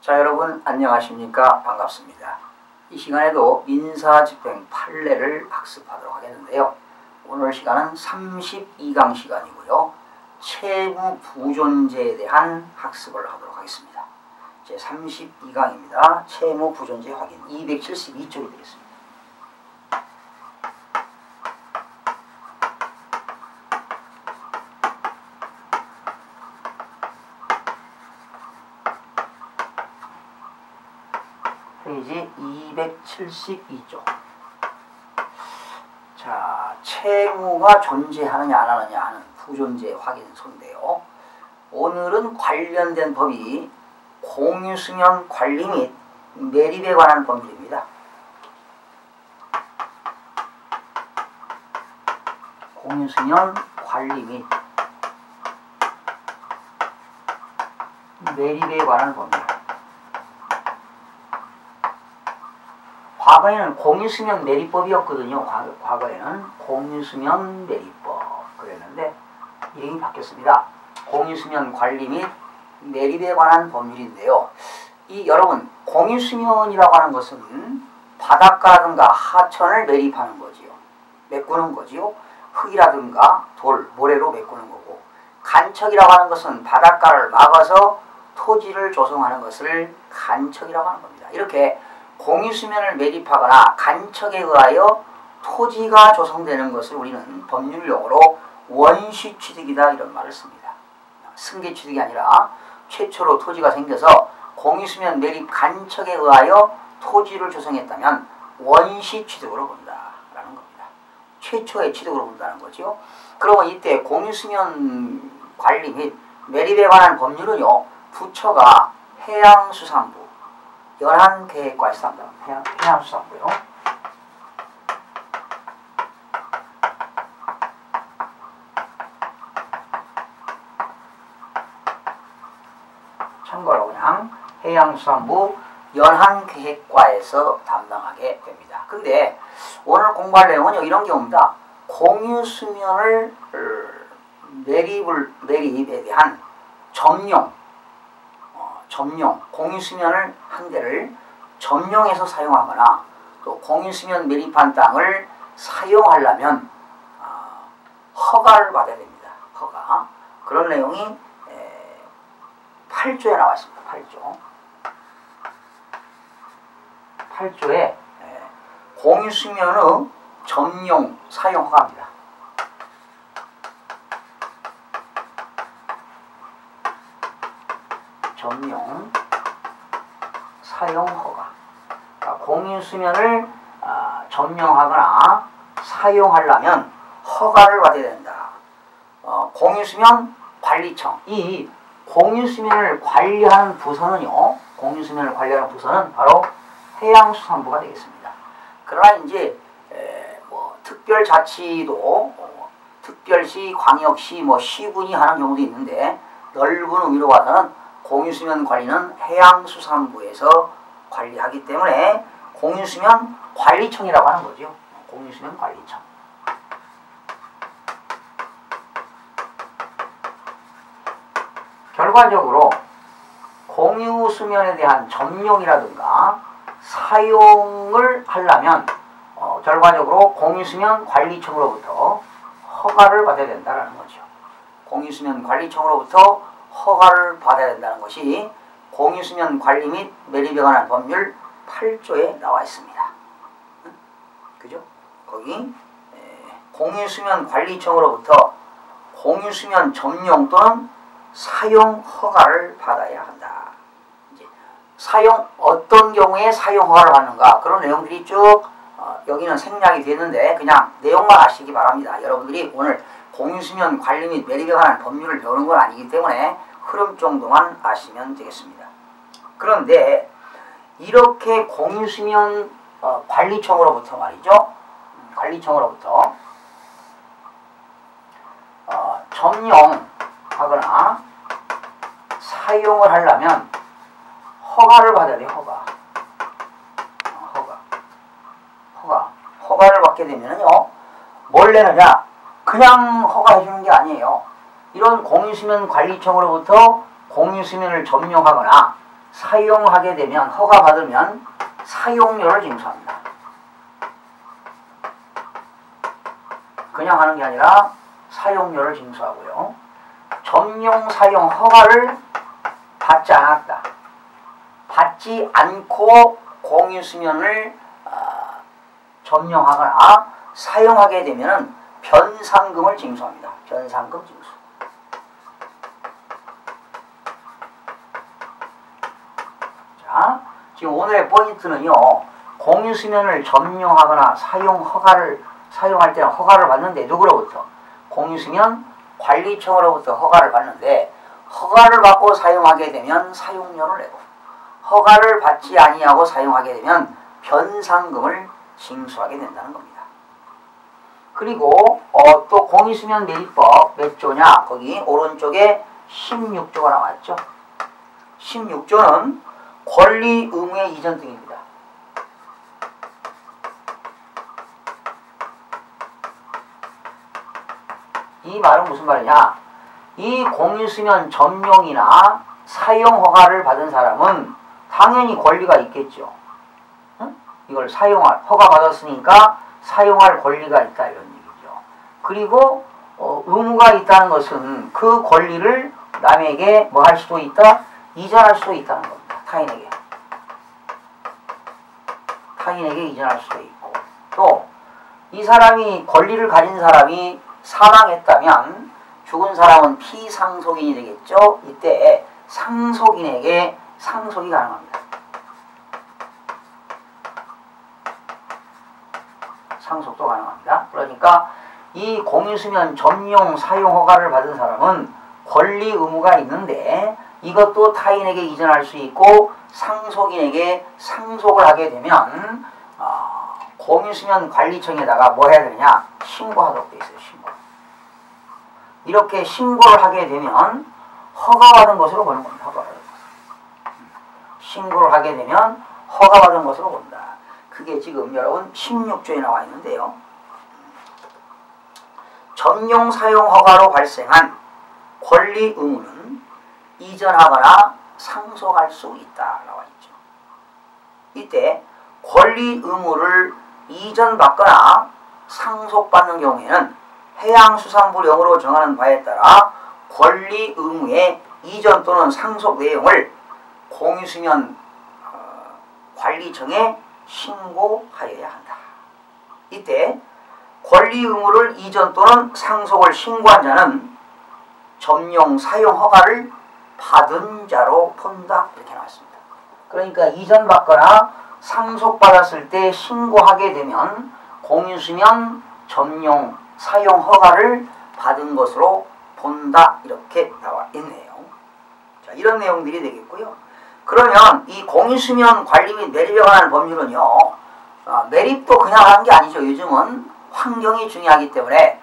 자, 여러분 안녕하십니까? 반갑습니다. 이 시간에도 민사집행 판례를 학습하도록 하겠는데요. 오늘 시간은 32강 시간이고요. 채무 부존재에 대한 학습을 하도록 하겠습니다. 제 32강입니다. 채무 부존재 확인 272쪽이 되겠습니다. 페이지 272쪽. 자, 채무가 존재하느냐 안 하느냐 하는 부존재 확인서인데요. 오늘은 관련된 법이 공유수면 관리 및 매립에 관한 법률입니다. 공유수면 관리 및 매립에 관한 법률. 과거에는 공유수면 매립법이었거든요. 과거에는 공유수면 매립법 그랬는데 이름이 바뀌었습니다. 공유수면 관리 및 매립에 관한 법률인데요. 여러분 공유수면이라고 하는 것은 바닷가라든가 하천을 매립하는 거지요. 메꾸는 거지요. 흙이라든가 돌, 모래로 메꾸는 거고, 간척이라고 하는 것은 바닷가를 막아서 토지를 조성하는 것을 간척이라고 하는 겁니다. 이렇게 공유수면을 매립하거나 간척에 의하여 토지가 조성되는 것을 우리는 법률용어로 원시취득이다 이런 말을 씁니다. 승계취득이 아니라 최초로 토지가 생겨서 공유수면 매립 간척에 의하여 토지를 조성했다면 원시취득으로 본다라는 겁니다. 최초의 취득으로 본다는 거죠. 그러면 이때 공유수면 관리 및 매립에 관한 법률은요, 부처가 해양수산부 연안계획과에서 한다. 해양수산부요. 참고로 그냥 해양수산부 연안계획과에서 담당하게 됩니다. 근데 오늘 공부할 내용은 이런 경우입니다. 공유수면을 매립에 대한 점용, 공유수면을 한 대를 점용해서 사용하거나 또 공유수면 매립한 땅을 사용하려면 허가를 받아야 됩니다. 허가. 그런 내용이 8조에 나와 있습니다. 8조에 공유수면의 점용 사용 허가입니다. 점용 사용 허가. 공유수면을 점용하거나 사용하려면 허가를 받아야 된다. 공유수면 관리청. 이 공유수면을 관리하는 부서는요, 공유수면을 관리하는 부서는 바로 해양수산부가 되겠습니다. 그러나 이제 특별자치도 특별시, 광역시, 시군이 하는 경우도 있는데 넓은 의미로 봐서는 공유수면 관리는 해양수산부에서 관리하기 때문에 공유수면 관리청이라고 하는 거죠. 공유수면 관리청. 결과적으로 공유수면에 대한 점용이라든가 사용을 하려면 결과적으로 공유수면 관리청으로부터 허가를 받아야 된다는 거죠. 공유수면 관리청으로부터 허가를 받아야 된다는 것이 공유수면 관리 및 매립에 관한 법률 8조에 나와 있습니다. 그죠? 거기 공유수면 관리청으로부터 공유수면 점용 또는 사용 허가를 받아야 한다. 이제 어떤 경우에 사용 허가를 받는가, 그런 내용들이 쭉 여기는 생략이 됐는데 그냥 내용만 아시기 바랍니다. 여러분들이 오늘 공유수면 관리 및 매립에 관한 법률을 배우는 건 아니기 때문에 흐름 정도만 아시면 되겠습니다. 그런데 이렇게 공유수면 관리청으로부터 말이죠. 관리청으로부터 점용하거나 사용을 하려면 허가를 받아야 돼요. 허가를 받게 되면은요, 뭘 내느냐? 그냥 허가해 주는 게 아니에요. 이런 공유수면 관리청으로부터 공유수면을 점용하거나 사용하게 되면, 허가받으면 사용료를 징수합니다. 그냥 하는 게 아니라 사용료를 징수하고요. 점용 사용 허가를 받지 않았다. 받지 않고 공유수면을 점용하거나 사용하게 되면 변상금을 징수합니다. 변상금 징수. 자, 지금 오늘의 포인트는요. 공유수면을 점용하거나 사용 허가를 사용할 때는 허가를 받는데 누구로부터? 공유수면 관리청으로부터 허가를 받는데 허가를 받고 사용하게 되면 사용료를 내고 허가를 받지 아니하고 사용하게 되면 변상금을 징수하게 된다는 겁니다. 그리고 또 공유수면 매입법 몇 조냐? 거기 오른쪽에 16조가 나왔죠. 16조는 권리 의무의 이전 등입니다. 이 말은 무슨 말이냐? 이 공유수면 점용이나 사용 허가를 받은 사람은 당연히 권리가 있겠죠. 응? 이걸 사용할, 허가 받았으니까 사용할 권리가 있다 이런 얘기죠. 그리고 의무가 있다는 것은 그 권리를 남에게 뭐 할 수도 있다? 이전할 수도 있다는 겁니다. 타인에게. 타인에게 이전할 수도 있고 또 이 사람이 권리를 가진 사람이 사망했다면 죽은 사람은 피상속인이 되겠죠. 이때 상속인에게 상속이 가능합니다. 상속도 가능합니다. 그러니까 이 공유수면 점용 사용 허가를 받은 사람은 권리 의무가 있는데 이것도 타인에게 이전할 수 있고 상속인에게 상속을 하게 되면 공유수면 관리청에다가 뭐 해야 되느냐? 신고하도록 되어 있어요. 신고. 이렇게 신고를 하게 되면 허가받은 것으로 보는 겁니다. 허가받은 것. 신고를 하게 되면 허가받은 것으로 본다. 그게 지금 여러분 16조에 나와 있는데요. 점용 사용 허가로 발생한 권리 의무는 이전하거나 상속할 수 있다 나와 있죠. 이때 권리 의무를 이전받거나 상속받는 경우에는 해양수산부령으로 정하는 바에 따라 권리 의무의 이전 또는 상속 내용을 공유수면 관리청에 신고하여야 한다. 이때 권리 의무를 이전 또는 상속을 신고한 자는 점용 사용 허가를 받은 자로 본다 이렇게 나왔습니다. 그러니까 이전받거나 상속받았을 때 신고하게 되면 공유수면 점용 사용 허가를 받은 것으로 본다 이렇게 나와 있네요. 자, 이런 내용들이 되겠고요. 그러면 이 공유수면 관리 및 매립에 관한 법률은요. 매립도 그냥 하는 게 아니죠. 요즘은 환경이 중요하기 때문에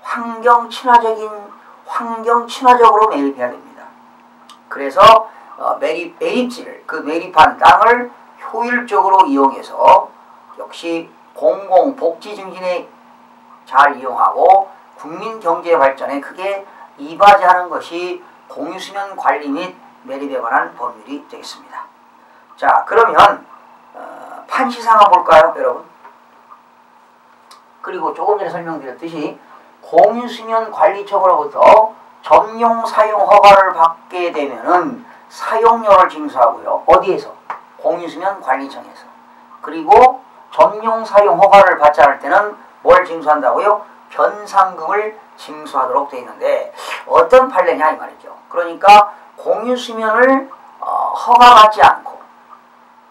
환경 친화적으로 매립해야 됩니다. 그래서 매립지를 그 매립한 땅을 효율적으로 이용해서 역시 공공복지 증진에 잘 이용하고 국민 경제 발전에 크게 이바지하는 것이 공유수면 관리 및 매립에 관한 법률이 되겠습니다. 자, 그러면 판시상 한번 볼까요, 여러분? 그리고 조금 전에 설명드렸듯이 공유수면 관리청으로부터 점용 사용 허가를 받게 되면은 사용료를 징수하고요. 어디에서? 공유수면 관리청에서. 그리고 점용 사용 허가를 받지 않을 때는 뭘 징수한다고요? 변상금을 징수하도록 되어 있는데 어떤 판례냐 이 말이죠. 그러니까 공유수면을 허가받지 않고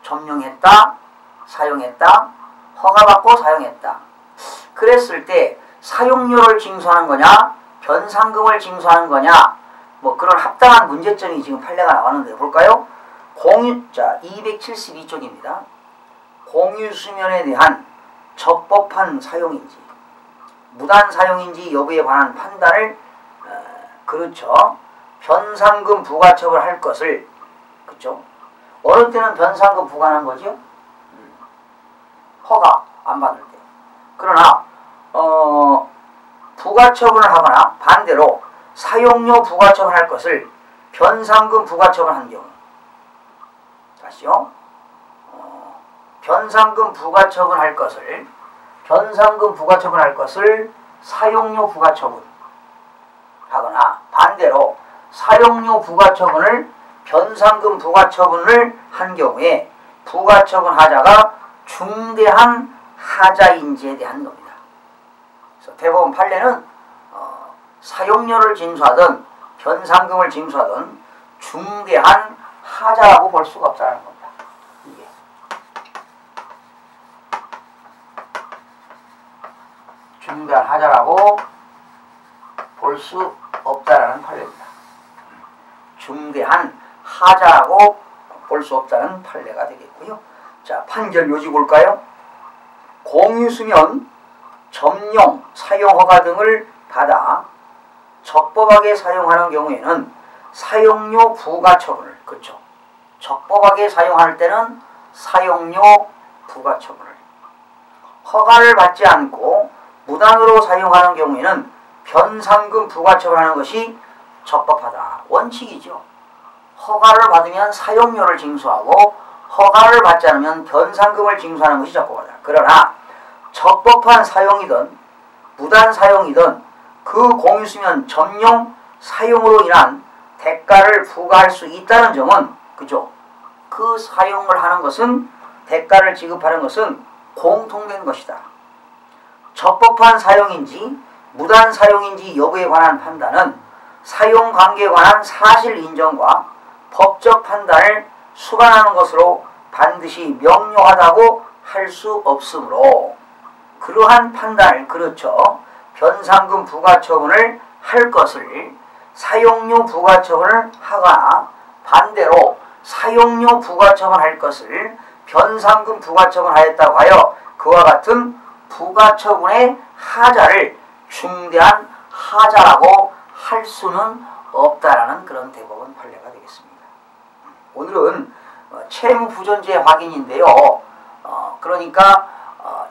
점용했다, 사용했다, 허가받고 사용했다. 그랬을 때 사용료를 징수하는 거냐, 변상금을 징수하는 거냐, 뭐 그런 합당한 문제점이 지금 판례가 나왔는데 볼까요? 자, 272쪽입니다. 공유수면에 대한 적법한 사용인지 무단 사용인지 여부에 관한 판단을 그렇죠. 변상금 부과처벌 할 것을 그렇죠. 어느 때는 변상금 부과하는 거죠. 허가 안 받을 때. 그러나 부과처분을 하거나 반대로 사용료 부과처분할 것을 변상금 부과처분한 경우 아시오? 변상금 부가처분할 것을 사용료 부가처분 하거나 반대로 사용료 부가처분을 변상금 부가처분을 한 경우에 부가처분 하자가 중대한 하자인지에 대한 겁니다. 그래서 대법원 판례는 사용료를 징수하든 변상금을 징수하든 중대한 하자라고 볼 수가 없다는 겁니다. 이게. 중대한 하자라고 볼 수 없다라는 판례입니다. 중대한 하자라고 볼 수 없다는 판례가 되겠고요. 자, 판결 요지 볼까요? 공유수면, 점용, 사용허가 등을 받아 적법하게 사용하는 경우에는 사용료 부가처분을, 그렇죠. 적법하게 사용할 때는 사용료 부가처분을, 허가를 받지 않고 무단으로 사용하는 경우에는 변상금 부가처분하는 것이 적법하다. 원칙이죠. 허가를 받으면 사용료를 징수하고 허가를 받지 않으면 변상금을 징수하는 것이 적법하다. 그러나 적법한 사용이든 무단 사용이든 그 공유수면 점용 사용으로 인한 대가를 부과할 수 있다는 점은, 그죠? 그 사용을 하는 것은, 대가를 지급하는 것은 공통된 것이다. 적법한 사용인지 무단 사용인지 여부에 관한 판단은 사용관계에 관한 사실 인정과 법적 판단을 수반하는 것으로 반드시 명료하다고 할 수 없으므로 그러한 판단을, 그렇죠, 변상금 부가처분을 할 것을 사용료 부가처분을 하거나 반대로 사용료 부가처분할 것을 변상금 부가처분하였다고 하여 그와 같은 부가처분의 하자를 중대한 하자라고 할 수는 없다라는 그런 대법원 판례가 되겠습니다. 오늘은 채무부존재 확인인데요. 그러니까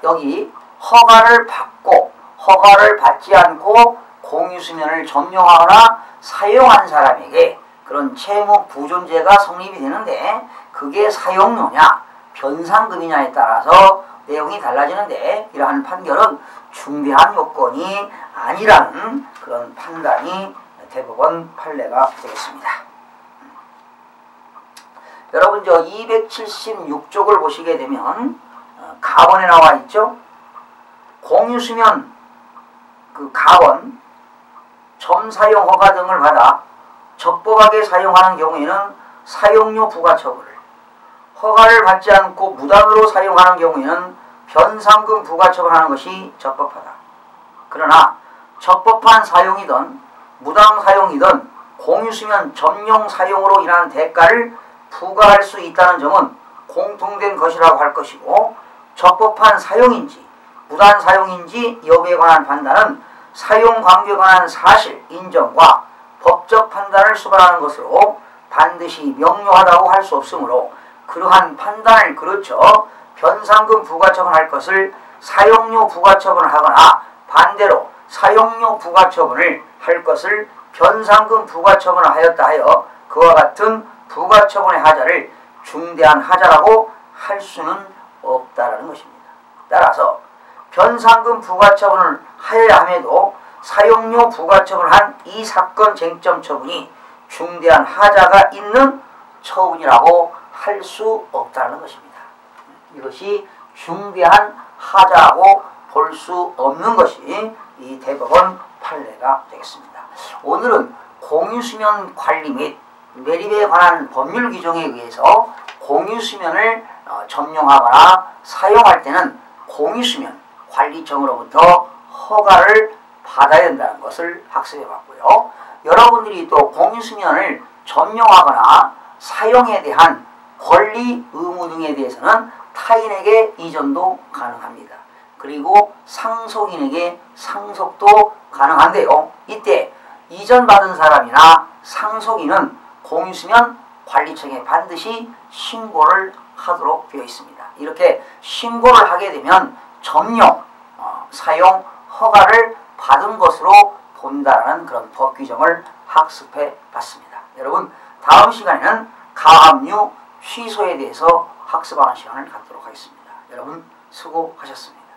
여기 허가를 받고 허가를 받지 않고 공유수면을 점용하거나 사용한 사람에게 그런 채무부존재가 성립이 되는데 그게 사용료냐 변상금이냐에 따라서 내용이 달라지는데 이러한 판결은 중대한 요건이 아니라는 그런 판단이 대법원 판례가 되겠습니다. 여러분 저 276쪽을 보시게 되면 가번에 나와 있죠. 공유수면 그 가번 점사용 허가 등을 받아 적법하게 사용하는 경우에는 사용료 부가처분을, 허가를 받지 않고 무단으로 사용하는 경우에는 변상금 부가처분하는 것이 적법하다. 그러나 적법한 사용이든 무단 사용이든 공유수면 점용 사용으로 인한 대가를 부과할 수 있다는 점은 공통된 것이라고 할 것이고, 적법한 사용인지 무단 사용인지 여부에 관한 판단은 사용관계에 관한 사실 인정과 법적 판단을 수반하는 것으로 반드시 명료하다고 할 수 없으므로 그러한 판단을, 그렇죠, 변상금 부가처분할 것을 사용료 부가처분을 하거나 반대로 사용료 부가처분을 할 것을 변상금 부가처분을 하였다 하여 그와 같은 부가처분의 하자를 중대한 하자라고 할 수는 없다라는 것입니다. 따라서 변상금 부가처분을 하여야 함에도 사용료 부가처분을 한 이 사건 쟁점 처분이 중대한 하자가 있는 처분이라고 할 수 없다는 것입니다. 이것이 중대한 하자라고 볼 수 없는 것이 이 대법원 판례가 되겠습니다. 오늘은 공유수면 관리 및 매립에 관한 법률 규정에 의해서 공유수면을 점용하거나 사용할 때는 공유수면 관리청으로부터 허가를 받아야 된다는 것을 학습해 봤고요. 여러분들이 또 공유수면을 점용하거나 사용에 대한 권리, 의무 등에 대해서는 타인에게 이전도 가능합니다. 그리고 상속인에게 상속도 가능한데요. 이때 이전받은 사람이나 상속인은 공유수면 관리청에 반드시 신고를 하도록 되어 있습니다. 이렇게 신고를 하게 되면 점용, 사용 허가를 받은 것으로 본다라는 그런 법 규정을 학습해 봤습니다. 여러분 다음 시간에는 가압류 취소에 대해서 학습하는 시간을 갖도록 하겠습니다. 여러분 수고하셨습니다.